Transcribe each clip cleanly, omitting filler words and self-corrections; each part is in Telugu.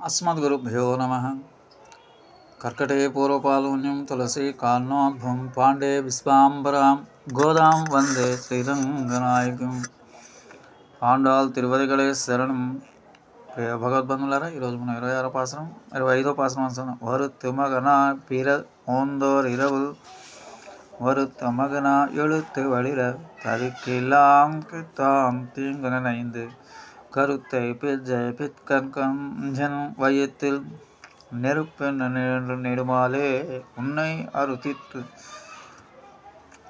अस्मद्गुरुभ्यो नमः। कर्कटे पूर्वपाल्गुन्यं तुलसी कान्नोद्भं पाण्डे विश्वाम्बरां गोदां वन्दे శ్రీరంగనాయకం. పాండాల్ తిరువదిగలే శరణం. ప్రియ భగవద్బంధులారా, ఈరోజు మనం 26వ పాసనం 25వ పాసనం అనుసరణ வருத்தமகனா பிற ஓந்தோர் இரவு வருத்தமகனா எழுத்து வழிர தவிக்கெல்லாம் தாம் தீங்கனைந்து கருத்தை பிஜை பிற்கஞ்சன் வயத்தில் நெருப்பென்று நெடுமாலே உன்னை அறுத்தித்து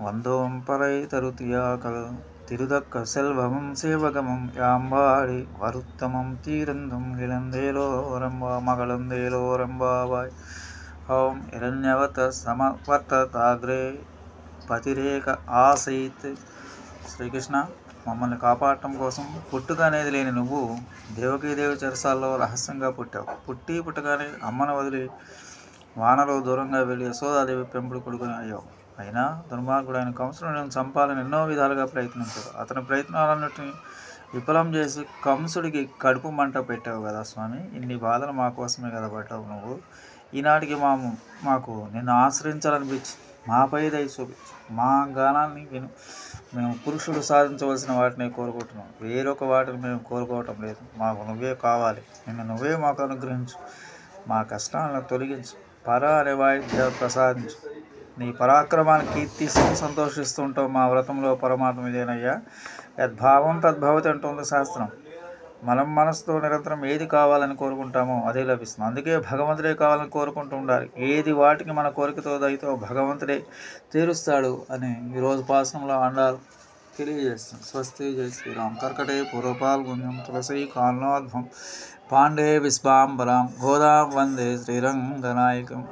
வந்தோம் பறை தருத்தியாக்கள் திருதக்க செல்வமும் சேவகமும் யாம்பாடி வருத்தமும் தீர்ந்தும் இளந்தேலோரம்பா மகளந்தேலோரம்பாவாய். ఓం హిరణ్యవత సమవర్తతాగ్రే పతిరేక ఆసయిత్. శ్రీకృష్ణ, మమ్మల్ని కాపాడటం కోసం పుట్టుక అనేది లేని నువ్వు దేవకీదేవి చెరసాల్లో రహస్యంగా పుట్టావు. పుట్టగానే అమ్మను వదిలి వానలో దూరంగా వెళ్ళి యశోదాదేవి పెంపుడు కొడుకుని అయ్యావు. అయినా దుర్మార్గుడైన కంసుడిని చంపాలని ఎన్నో విధాలుగా ప్రయత్నించాడు. అతని ప్రయత్నాలన్నిటిని విఫలం చేసి కంసుడికి కడుపు మంట పెట్టావు కదా స్వామి. ఇన్ని బాధలు మా కోసమే కదా పడ్డావు నువ్వు. ఈనాటికి మాకు నిన్ను ఆశ్రయించాలనిపించి మాపై దయ చూపించు. మా గానాన్ని విను. మేము పురుషుడు సాధించవలసిన వాటిని కోరుకుంటున్నాం, వేరొక వాటిని మేము కోరుకోవటం లేదు. మాకు నువ్వే కావాలి. నిన్ను నువ్వే మాకు అనుగ్రహించు. మా కష్టాలను తొలగించు. పర అనే వాయిద్య ప్రసాదించు. నీ పరాక్రమాన్ని కీర్తిస్తూ సంతోషిస్తూ ఉంటావు. మా వ్రతంలో పరమాత్మ ఇదేనయ్యా. యద్భావం తద్భవతి అంటుంది శాస్త్రం. మనం మనసుతో నిరంతరం ఏది కావాలని కోరుకుంటామో అదే లభిస్తుంది. అందుకే భగవంతుడే కావాలని కోరుకుంటూ ఉండాలి. ఏది వాటికి మన కోరికతో దయతో భగవంతుడే తీరుస్తాడు అని ఈరోజు పాసనంలో అండాలు తెలియజేస్తుంది. స్వస్తి, జై శ్రీరామ్. కర్కటే పూర్వపాల్గుణ్యం తులసి కాల్నోద్భం పాండే విశ్వాంబరాం గోదాం వందే శ్రీరంగనాయకం.